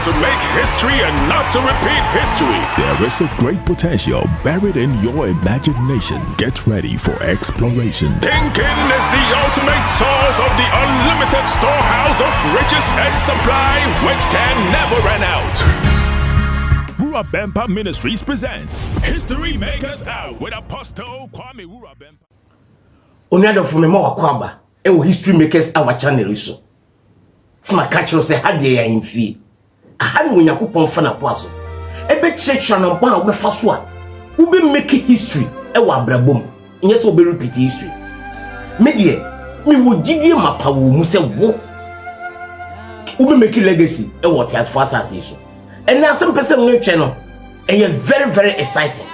to make history and not to repeat history. There is a great potential buried in your imagination. Get ready for exploration. Thinking is the ultimate source of the unlimited storehouse of riches and supply which can never run out. Wura Bempah Ministries presents History Makers Out with Apostle Kwame Wura Bempah. Onyado from Memo Akwaba, History Makers our channel so. It's my catcher say had they in fee. I had when Yakupon Fana Paso. Ebe church and one of Faswa. Ube make history, Ewa Brabum. Yes, will be repeat history. Media, me would Gigi Mapawu Muse wo. Ube make legacy, Ewa as fast as issue. And now some person on your channel, and you're very, very exciting.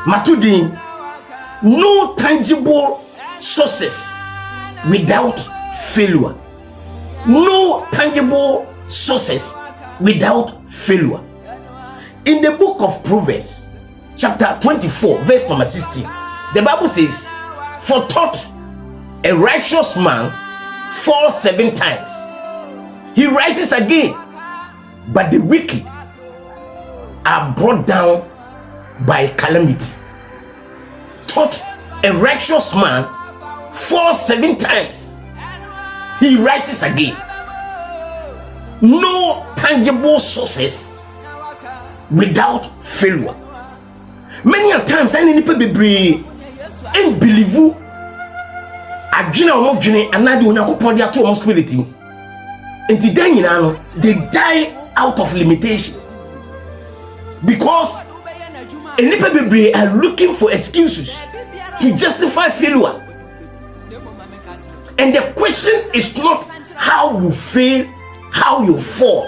Matudin, no tangible sources without failure. No tangible sources without failure. In the book of Proverbs, chapter 24, verse number 16, the Bible says, "For thought a righteous man falls 7 times. He rises again, but the wicked are brought down by calamity." Thought a righteous man falls 7 times. He rises again. No tangible sources without failure. Many a times I need people be and believe you. Adwina omodwene anade onyankopon de ato responsibility. Enti dan nyina no they die out of limitation. Because any people are looking for excuses to justify failure. And the question is not how you fail, how you fall.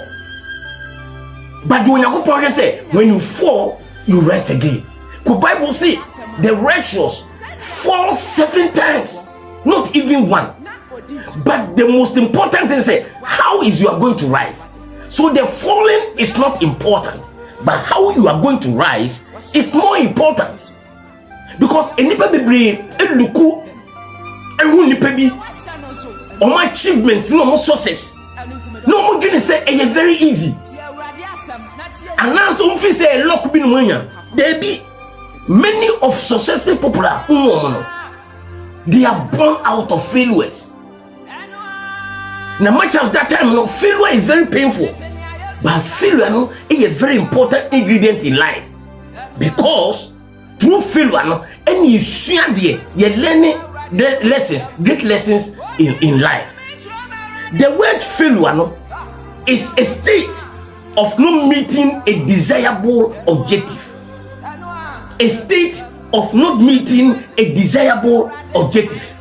But when you say, when you fall, you rise again. The Bible says the righteous fall 7 times, not even 1. But the most important thing is how is you are going to rise. So the falling is not important, but how you are going to rise is more important. Because anybody look on my achievements, no more sources. No more gonna say it's very easy. And now some people say lock bin money. There be many of successful people they are born out of failures. Now much of that time, failure is very painful. But failure is a very important ingredient in life. Because through failure, and you share you're learning the lessons, great lessons in life. The word failure is a state of not meeting a desirable objective. A state of not meeting a desirable objective.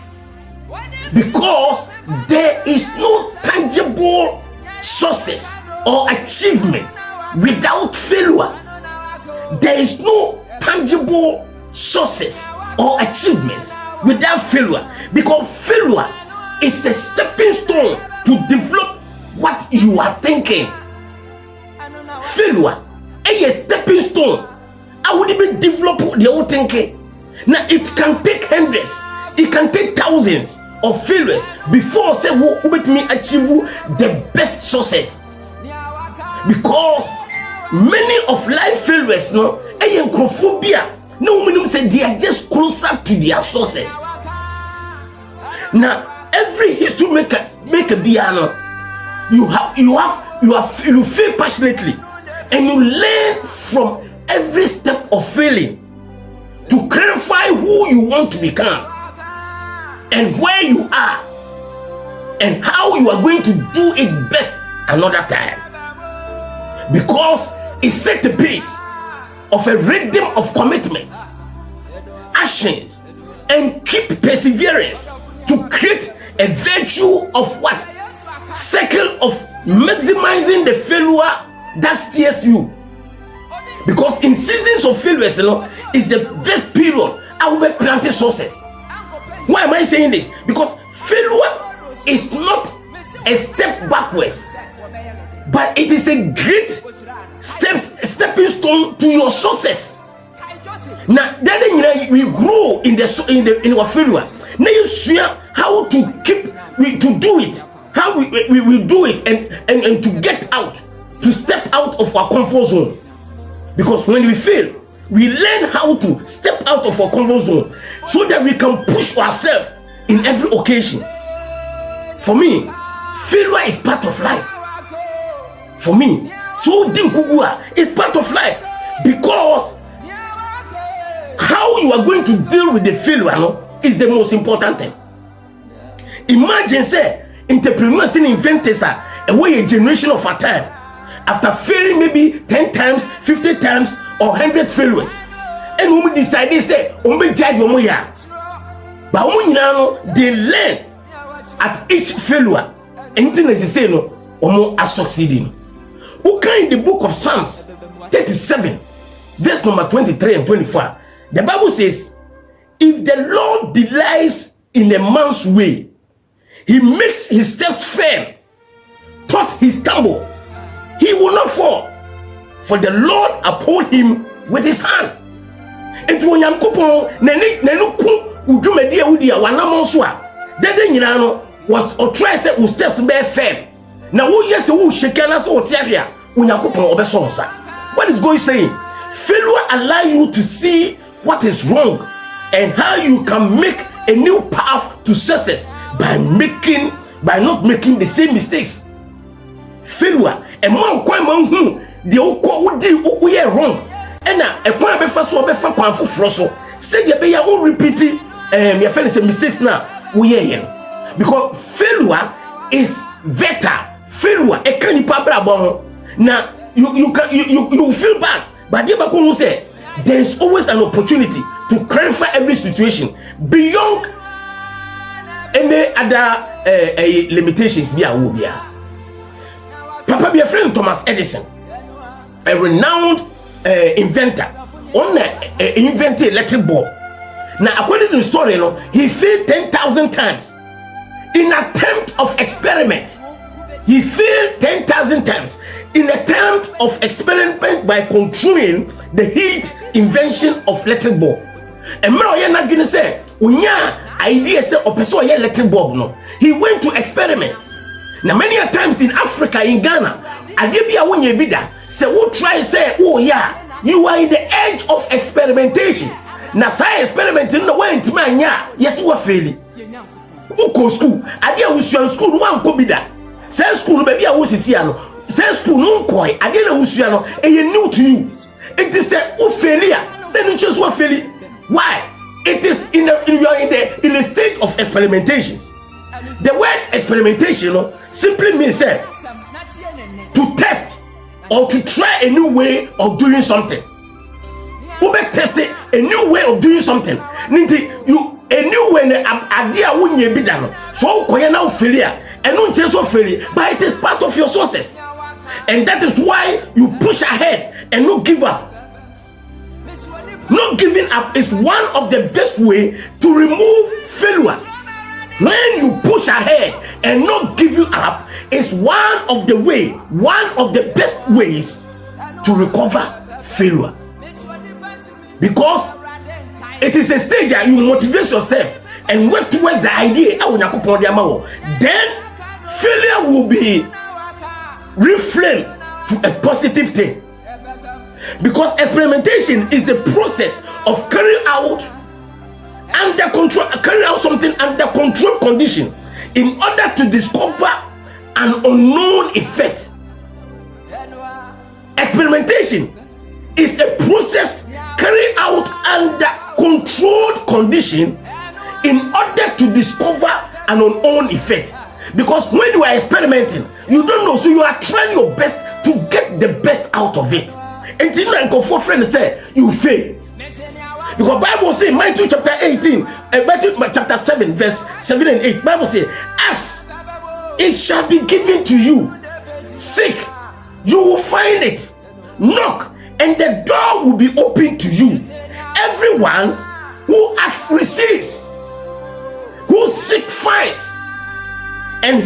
Because there is no tangible sources or achievements without failure. There is no tangible sources or achievements without failure, because failure is a stepping stone to develop what you are thinking. Failure is a stepping stone. I would even develop the whole thinking. Now it can take hundreds, it can take thousands of failures before say who let me achieve the best success. Because many of life failures no minimum say they are just closer to their sources. Now every history maker make a piano. You fail passionately, and you learn from every step of failing to clarify who you want to become and where you are and how you are going to do it best another time. Because it set the pace of a rhythm of commitment, actions, and keep perseverance to create a virtue of what? Cycle of maximizing the failure that steers you. Because in seasons of failures, is the best period I will be planting sources. Why am I saying this? Because failure is not a step backwards, but it is a great stepping stone to your success. Now then we grow in our failure. Now you share how to keep to do it, how we do it and to get out. to step out of our comfort zone. Because when we fail, we learn how to step out of our comfort zone so that we can push ourselves in every occasion. For me, failure is part of life. For me, so Dinkugua is part of life, because how you are going to deal with the failure is the most important thing. Imagine, say, entrepreneurs and inventors are a generation of a time. After failing maybe 10 times, 50 times, or 100 failures, and when we decide, they say, but they learn at each failure. Anything as they say, no, are succeeding. Who can in the book of Psalms 37, verse number 23 and 24, the Bible says, if the Lord delights in a man's way, he makes his steps firm, taught he stumble, he will not fall, for the Lord uphold him with his hand. And when you coupon, Nenuku, Ujumedia Udia, Wanamonswa, then was or try set with steps bare firm. Now, who yes, who shaken us or terrier, when you coupon or besonsa. What is going saying? Failure allow you to see what is wrong and how you can make a new path to success by not making the same mistakes. Failure, a man quite who the old who are wrong. And now a point before so before for frosso. Say the be your repeat your friends mistakes now. We are here. Because failure is better. Failure, a canny pabra. Now you feel bad, but the say there is always an opportunity to clarify every situation beyond any other limitations. Be a Papa, be a friend Thomas Edison, a renowned inventor, invented electric bulb. Now, according to the story, he failed 10,000 times in attempt of experiment. He failed 10,000 times in attempt of experiment by controlling the heat invention of electric bulb. And now not gonna say, unya idea say opeso electric bulb no. He went to experiment. Now many a times in Africa, in Ghana, adebia wonye bida say who try say, oh yeah, you are in the edge of experimentation. Now say experimenting no way into man ya, yes we fail. Uko school, adia usual school one ko bida. Say school baby a wosisi ano. Say school no koi, adia na usual no, e new to you. It is a failure. Then you just want failure. Why? It is in the state of experimentations. The word experimentation simply means to test or to try a new way of doing something. Ube test a new way of doing something. A new way idea wunye bidano. So koye now failure and no chance of failure, but it is part of your sources. And that is why you push ahead and not give up. Not giving up is one of the best way to remove failure. When you push ahead and not giving up is one of the best ways to recover failure. Because it is a stage that you motivate yourself and work towards the idea. Then failure will be reframed to a positive thing. Because experimentation is the process of carrying out something under controlled condition in order to discover an unknown effect. Experimentation is a process carried out under controlled condition in order to discover an unknown effect. Because when you are experimenting, you don't know, so you are trying your best to get the best out of it. And then for friends say you fail. Because Bible says Matthew chapter 18, Matthew chapter 7, verse 7 and 8. Bible says, ask, it shall be given to you. Seek, you will find it. Knock, and the door will be open to you. Everyone who asks receives, who seeks finds, and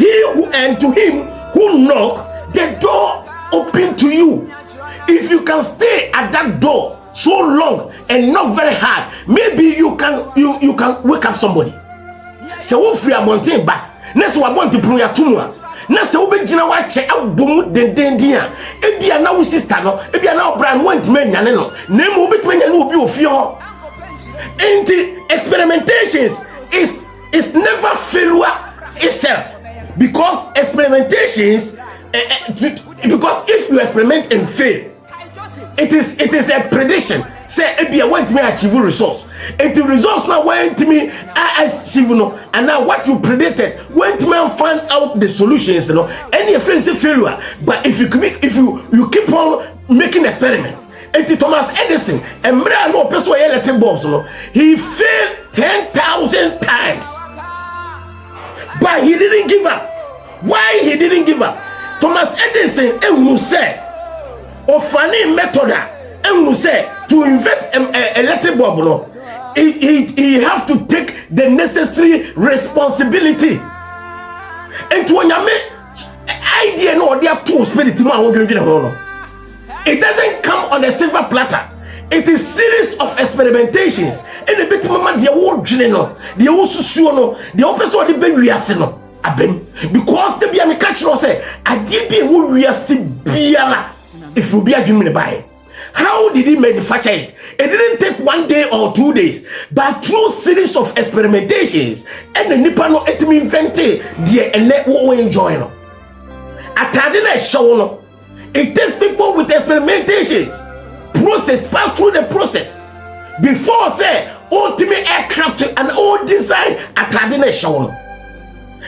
to him who knock, the door open to you. If you can stay at that door so long and not very hard, maybe you can wake up somebody. So if you are wanting back, next one want to prove your tumor. na se obegina wa che abom dendendin a ebia na wo sister no ebia na obran wantime nyane no na mu obetime nyane obi ofie ho. Enti experimentations is never failure itself, because experimentations because if you experiment and fail, it is a prediction. Say ebia want me achieve results, and the results now want me achieve no, and now what you predicted want me find out the solutions, you know. Any friends say failure, but if you keep on making experiment. And Thomas Edison, and no person electric bulbs, you know, he failed 10,000 times, but he didn't give up. Why he didn't give up? Thomas Edison, who said, or funny method, who said to invent electric bulb, no, he have to take the necessary responsibility. And to when you make idea, no, they are two spirit man. It doesn't come on a silver platter. It is series of experimentations. And a bit mama they won't no, they also sure no, they open so the baby no. Abem because the be a catch no say I did be who we are biala if you be a human buy. How did he manufacture it? It didn't take 1 day or 2 days, but through series of experimentations and the Nipano etimi invente the and let we enjoy no. Atadina show no. It takes people with experimentations, process, pass through the process before say ultimate aircraft and all design at a show.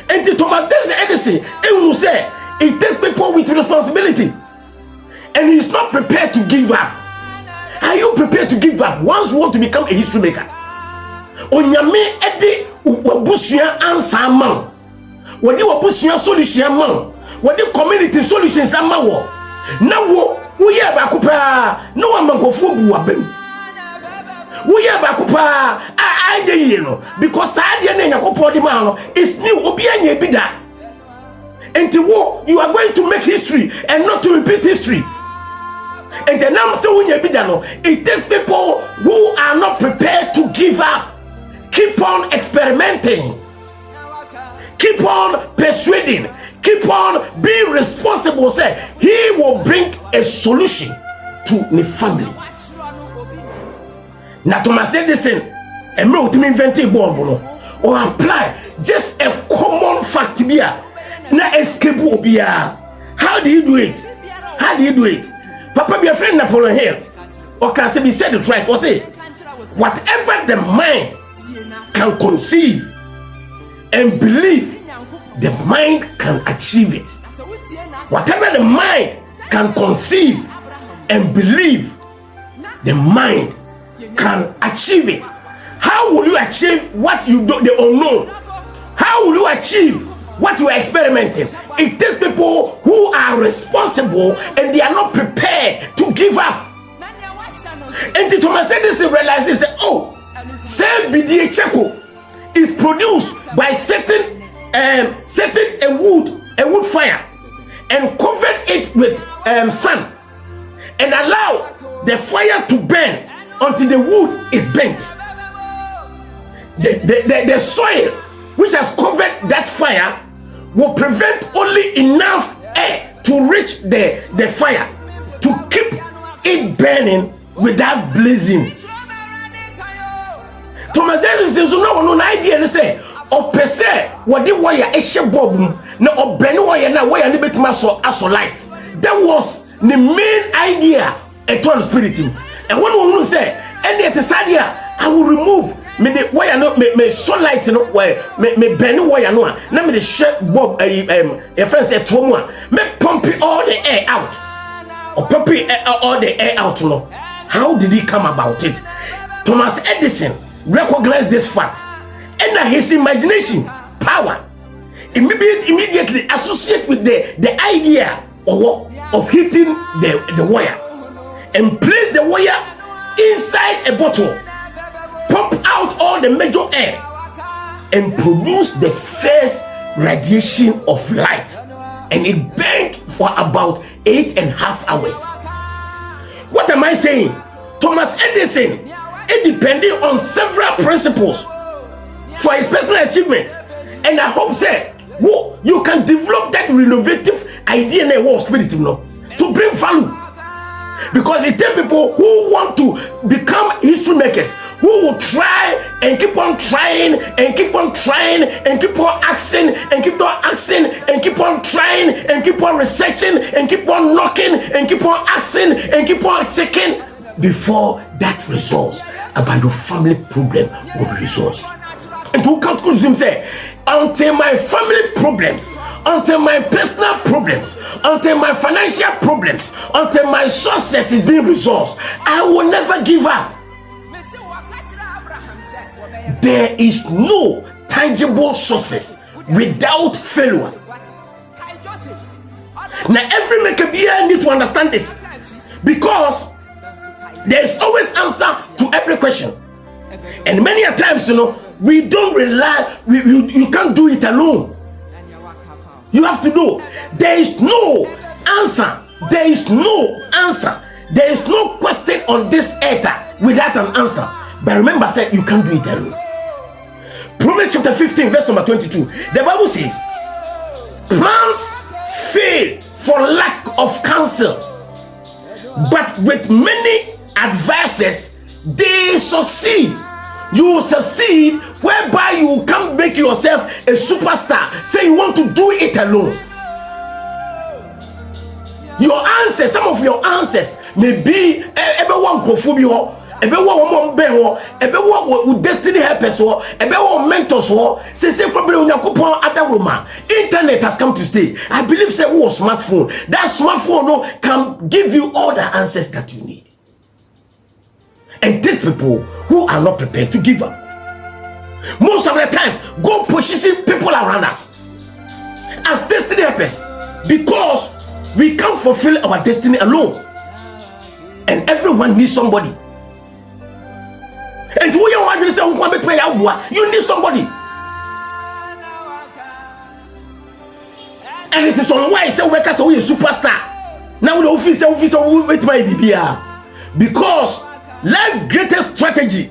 And to Thomas Edison, it will say it takes people with responsibility, and he's not prepared to give up. Are you prepared to give up once you want to become a history maker? Onyame edi wabusia ansa man, wadi wabusia solution man, wadi community solutions ama wo. Now we hear bakupa no one mankofu bu abem. We hear bakupa you know, because sadia na yakopɔ di ma no is new obi anya bi da. Enti wo you are going to make history and not to repeat history. And the name say unya bi da no, it takes people who are not prepared to give up. Keep on experimenting. Keep on persuading. Keep on being responsible. Say he will bring a solution to the family. Now Thomas Edison, and me ultimate inventing bomb or apply just a common fact here. Na escape obia. How do you do it? How do you do it? Papa be a friend Napoleon Hill. Or can say be said it right or say whatever the mind can conceive and believe, the mind can achieve it. Whatever the mind can conceive and believe, the mind can achieve it. How will you achieve what you do, the unknown? How will you achieve what you are experimenting? It takes people who are responsible and they are not prepared to give up. And the Thomas Edison realizes, oh, say BDA Checo is produced by setting a wood fire and covered it with sun and allow the fire to burn until the wood is bent. The soil which has covered that fire will prevent only enough air to reach the fire to keep it burning without blazing. Thomas Edison says no idea to say or per se what the wire a ship bob no or ben wire na wire ni betima so light. That was the main idea a ton spirit. And when we say any at the I will remove me the wire no me sunlight no wire me ben wire no na me the ship bob a friend say trauma me pump all the air out or pump all the air out no. How did he come about it? Thomas Edison recognized this fact and his imagination power immediately associate with the idea of hitting the wire and place the wire inside a bottle, pump out all the major air and produce the first radiation of light, and it burned for about 8.5 hours. What am I saying? Thomas Edison, depending on several principles for his personal achievement, and I hope say, whoa, you can develop that renovative idea in a war spirit, you know, to bring value. Because it takes people who want to become history makers, who will try and keep on trying and keep on trying and keep on asking and keep on asking and keep on trying and keep on researching and keep on knocking and keep on asking and keep on seeking before that resolves about your family problem will be resolved. And who can't consume say, until my family problems, until my personal problems, until my financial problems, until my success is being resolved, I will never give up. There is no tangible success without failure. Now every maker here need to understand this, because there is always answer to every question. And many a times, you know, we don't rely, you can't do it alone. You have to know. There is no answer. There is no answer. There is no question on this earth without an answer. But remember, say you can't do it alone. Proverbs chapter 15, verse number 22. The Bible says, plans fail for lack of counsel, but with many advices they succeed. You will succeed whereby you can make yourself a superstar. Say you want to do it alone. Your answers, some of your answers may be everyone cophobia, everyone with destiny helpers or everyone mentors or say probably other woman. Internet has come to stay. I believe say smartphone. That smartphone can give you all the answers that you need. And take people who are not prepared to give up. Most of the times, God position people around us as destiny helpers, because we can't fulfill our destiny alone. And everyone needs somebody. And who you want to say, you need somebody. And it is on why I say, workers are a superstar. Now the officer with my BBR. Because life's greatest strategy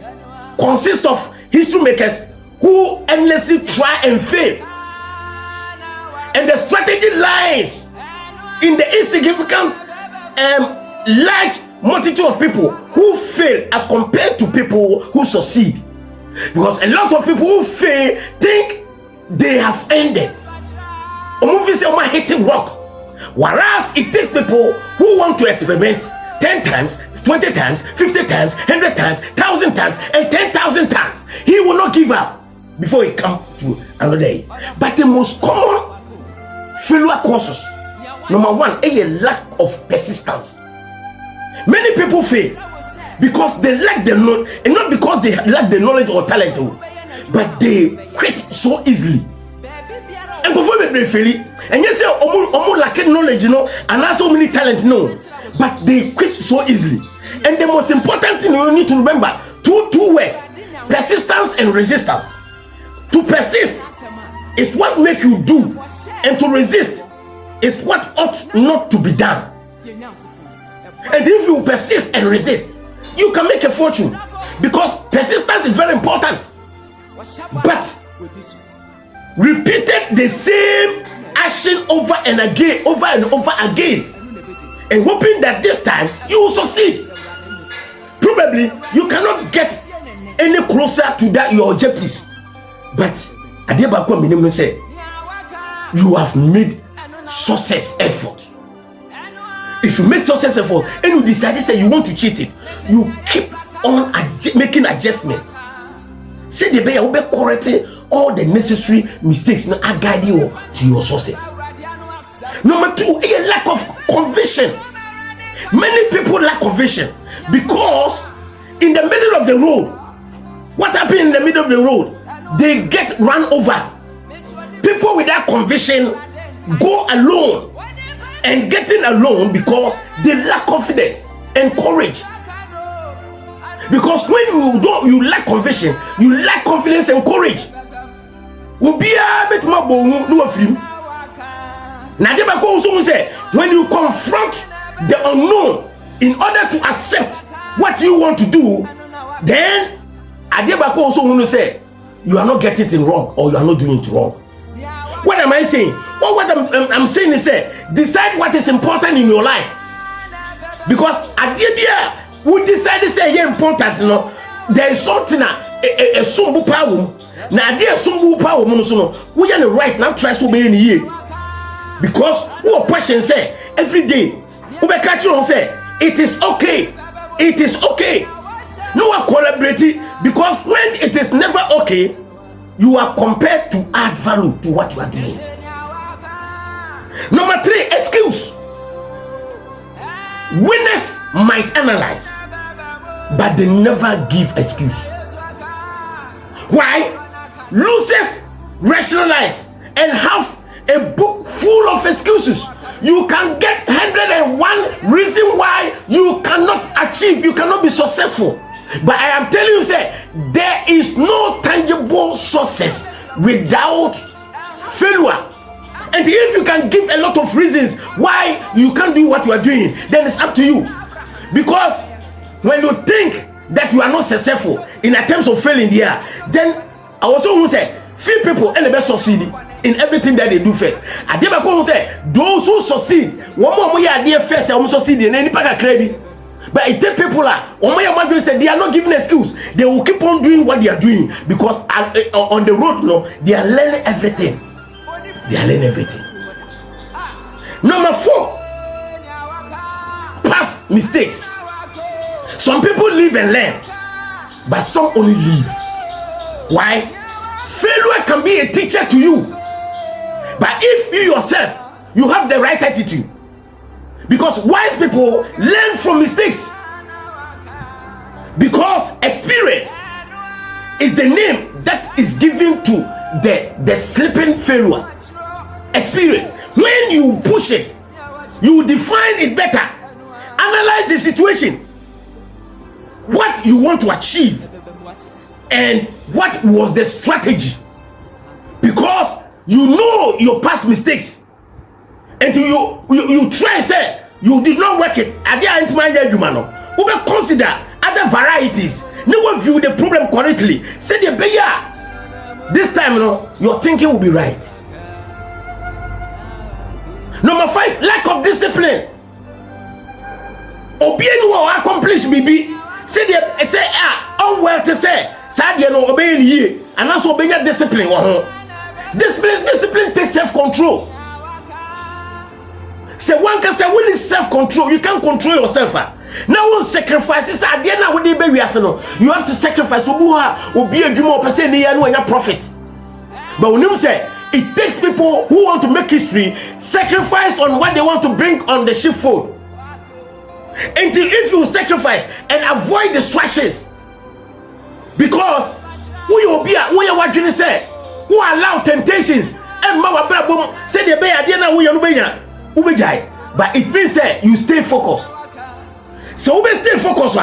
consists of history makers who endlessly try and fail. And the strategy lies in the insignificant large multitude of people who fail as compared to people who succeed. Because a lot of people who fail think they have ended. A movie says, "I'm hitting rock." Whereas it takes people who want to experiment 10 times, 20 times, 50 times, 100 times, 1,000 times, and 10,000 times. He will not give up before he comes to another day. But the most common failure causes, number one, a lack of persistence. Many people fail because they lack the knowledge, and not because they lack the knowledge or talent, but they quit so easily. And before they fail, and you say, "Omo lack knowledge, you know, and not so many talent, no." But they quit so easily. And the most important thing you need to remember, two words: persistence and resistance. To persist is what makes you do, and to resist is what ought not to be done. And if you persist and resist, you can make a fortune, because persistence is very important. But repeated the same action over and over again, and hoping that this time you will succeed. Probably you cannot get any closer to that your objectives. But Adebakwa minimum say you have made success effort. If you make success effort and you decide say you want to cheat it, you keep on making adjustments. Say the way you be correcting all the necessary mistakes now guide you to your success. Number two, a lack of conviction. Many people lack conviction because in the middle of the road, what happened in the middle of the road? They get run over. People without conviction go alone, and getting alone because they lack confidence and courage. Because when you lack conviction, you lack confidence and courage. Now, when you confront the unknown in order to accept what you want to do, then Adebako also want to say you are not getting it wrong, or you are not doing it wrong. What am I saying? what I'm saying is that decide what is important in your life. Because at the end, we decide to say yeah important, you know. There is something a sumbu power. Now there sumbu power we are the right now try to be in here. Because what person say every day we catch you on say it is okay. It is okay. No one collaborating because when it is never okay, you are compelled to add value to what you are doing. Number 3, excuse. Winners might analyze, but they never give excuse. Why? Losers rationalize and have a book full of excuses. You can get 101 reason why you cannot achieve, you cannot be successful. But I am telling you, say, there is no tangible success without failure. And if you can give a lot of reasons why you can't do what you are doing, then it's up to you. Because when you think that you are not successful in terms of failing there, then I also want to say, few people and the best succeed in everything that they do first. I never come say those who succeed, one more idea first, and succeed in any part of credit. But it take people say they are not giving excuse. They will keep on doing what they are doing because on the road, no, they are learning everything. They are learning everything. Number 4, past mistakes. Some people live and learn, but some only live. Why? Failure can be a teacher to you. But if you yourself, you have the right attitude. Because wise people learn from mistakes. Because experience is the name that is given to the slipping failure. Experience. When you push it, you define it better. Analyze the situation. What you want to achieve. And what was the strategy. Because you know your past mistakes. And you try say you did not work it. We will consider other varieties. Never view the problem correctly. Say the beya. This time, you know, your thinking will be right. Number 5, lack of discipline. Obey no accomplish bibi. Say unwell to say. Sad you know obey ye and also obey your discipline. Discipline takes self-control. Say one can say when is self-control, you can't control yourself. Now one sacrifices at the end of the day you have to sacrifice will be a dream of person and your profit. But when you say it takes people who want to make history sacrifice on what they want to bring on the sheepfold. Until if you sacrifice and avoid distractions, because we will be what you say, who allow temptations and say the bear but it means that you stay focused. So we stay focused.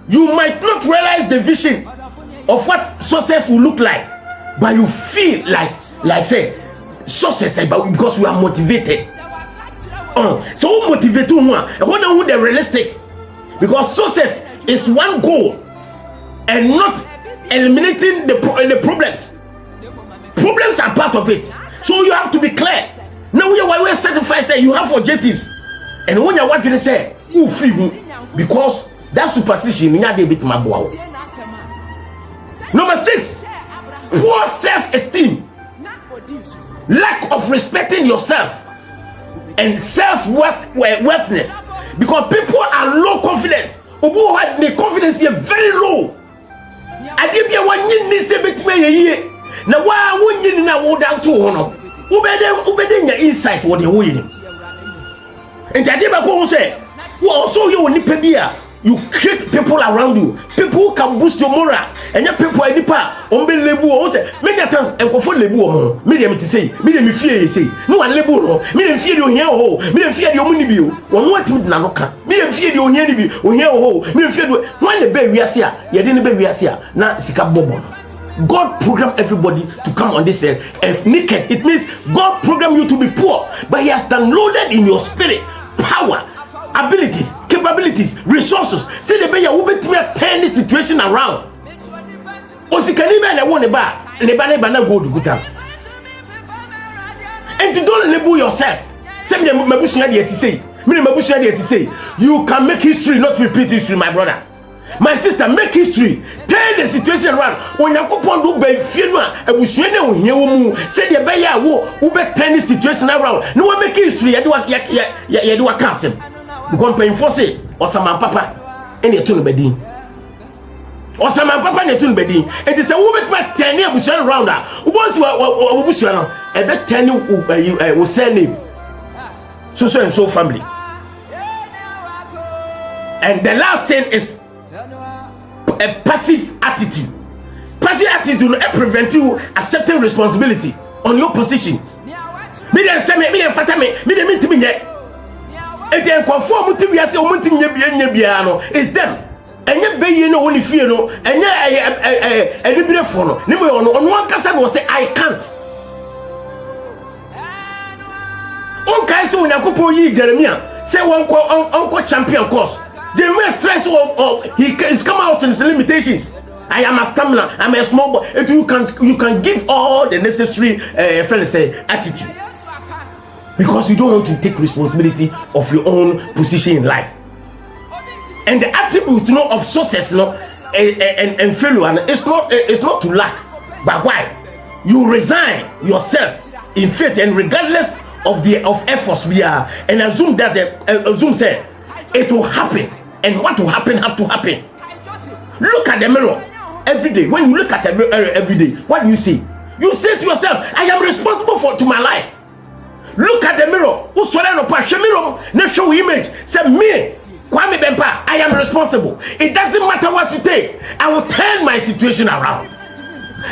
You might not realize the vision of what success will look like, but you feel like say success because we are motivated. So we motivate you who the realistic, because success is one goal and not eliminating the problems. Problems are part of it, so you have to be clear. Now we are sacrifice you have objectives, and when you want to say who free because that superstition in your bit my boy. Number 6, poor self-esteem, lack of respecting yourself, and self-worthiness. Because people are low confidence. Who had the confidence here very low. I give you one year say between a year. Now why won't you now down to honor? Who better your insight what they winning? And I did say, who also you will be you create people around you, people who can boost your morale, and your people are nipa on be lebu or say many times and go for lebu or medium to say, medium fear say, no one lebu or medium fear you hear ho, medium fear your money bill, one what to nanoka, medium fear you hear me or hear ho, medium fear when the baby is here, you didn't be here, now sika bobo. God programmed everybody to come on this earth. If naked, it means God programmed you to be poor, but He has downloaded in your spirit power, abilities, capabilities, resources. See the way you will turn this situation around. Osikaniba na won eba, neba na go to gutam. And you don't label yourself. Say me mabusua dey say. Me mabusua dey say. You can make history, not repeat history, my brother. My sister, make history. Turn the situation around. Onyankopon do be fie no a abusua na ohia wo mu. Say the be ya wo be turn the situation around. No we make history. You do cancel. Because painful say Osama papa ene to no bedin. Osama papa ne to no bedin. It is a wo be turn abusua around a. Wo bonsi abusua no e be turn wo say name. So and so family. And the last thing is a passive attitude. Passive attitude will prevent you accepting responsibility on your position. Me dem say me dem fata me dem intimi nye. E dey conform to we say o muntimi nye bia no. It's them. Enye beye no woni fie no. Enye edibire fo no. Ni mo ono ankasa no say I can't. On kai say Onyankopon yi Jeremiah say onko champion course. Jeremiah tries he is come out in his limitations. I am a stamina. I'm a small boy. You can give all the necessary attitude because you don't want to take responsibility of your own position in life. And the attribute of success and failure it's not to lack, but why you resign yourself in faith and regardless of efforts we are and assume that say it will happen. And what will happen have to happen. Look at the mirror every day. When you look at the mirror every day, what do you see? You say to yourself, I am responsible to my life. Look at the mirror. Show image. Say me, Kwame Bempa, I am responsible. It doesn't matter what you take. I will turn my situation around.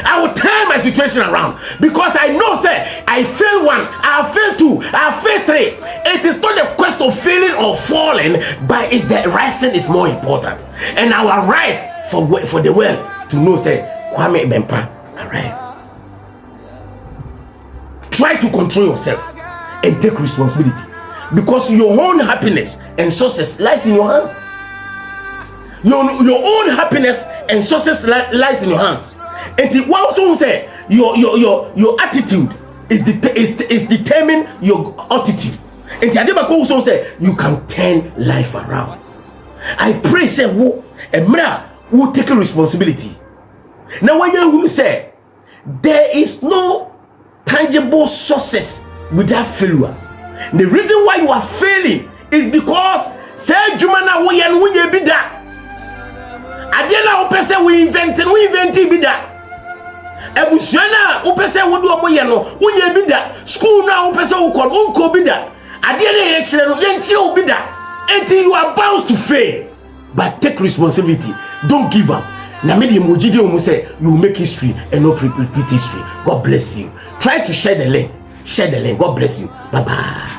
I will turn my situation around because I know, say, I fail one, I fail two, I fail three. It is not a question of failing or falling, but it's the rising is more important. And I will rise for the world to know, say, Kwame Bempa, alright. Try to control yourself and take responsibility because your own happiness and success lies in your hands. Your own happiness and success lies in your hands. And one also say your attitude is determine your attitude. And the other also say you can turn life around. I pray say who take a responsibility. Now when you say there is no tangible success without failure. The reason why you are failing is because say jumana we be that. Adiana opese we invent be that. Ebusuana upese wodu omoye no wonye bi da school na upese wonko bi da ade na ye kire no ye nkire obi da until you are bound to fail, but take responsibility. Don't give up. Na me dey mojide omo say you will make history and not repeat history. God bless you. Try to share the link. God bless you. Bye bye.